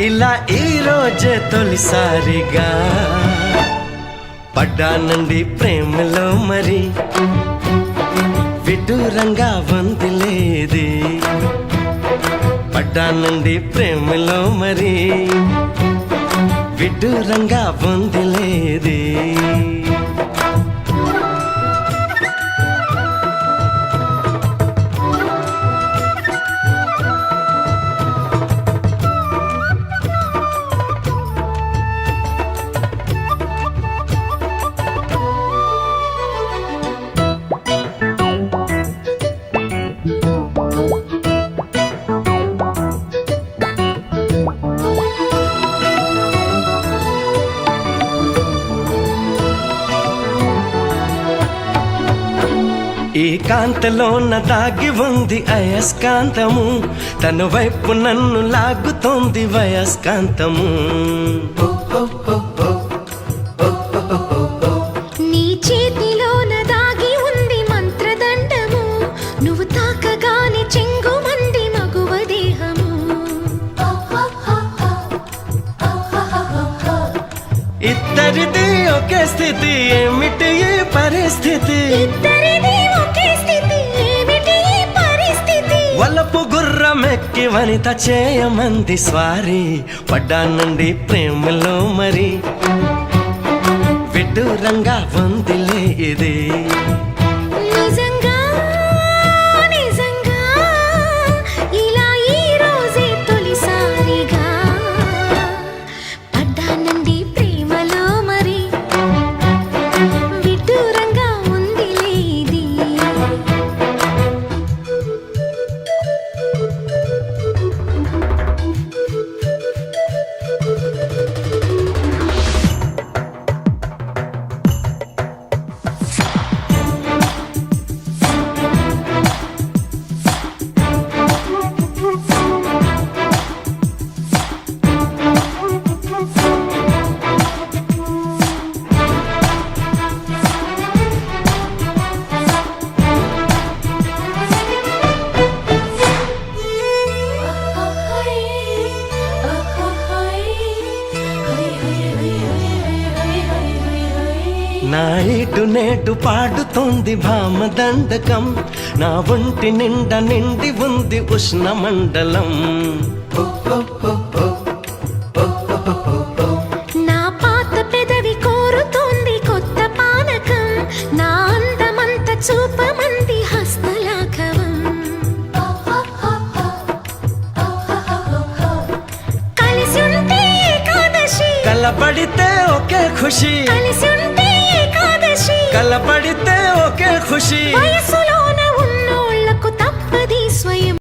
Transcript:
ఇలా ఈ రోజే తొలిసారిగా పడ్డానండి ప్రేమలో మరి విడ్డూరంగా వందిలేది పడ్డానండి ప్రేమలో మరి విడ్డూరంగా వందిలేది ఈ కాంతలోన దాగి ఉంది అయస్కాంతము తన వైపు నన్ను లాగుతోంది వయస్కాంతము నీ చేతిలోన దాగి ఉంది మంత్రదండము నువ్వు తాకగానే చెంగుమంది మగువ దేహము ఇద్దరిది ఒకే స్థితి ఏమిటి ఈ పరిస్థితి వలపు గుర్రమెక్కి వనిత చేయమంది స్వారీ పడ్డానండి ప్రేమలో మరి విడ్డూరంగా వందిలే ఇది ఇలా ఈ రోజే తొలిసారిగా పడ్డానండి ప్రేమలో మరి విడ్డూరంగా ఉందిలే ఇది నా ఇటు నేటు పాడుతోంది భామదండకం నా ఒంటి నిండా నిండి ఉంది ఉష్ణ మండలం నా పాత పెదవి కోరుతోంది కొత్త పానకం నా అందమంత చూపమంది హస్తలాఘవం కలిసి ఉంటే ఏకాదశి కలబడితే ఒకే ఖుషి కలిసి ఉంటే ఏకాదశి కలబడితే ఒకే ఖుషి వయసు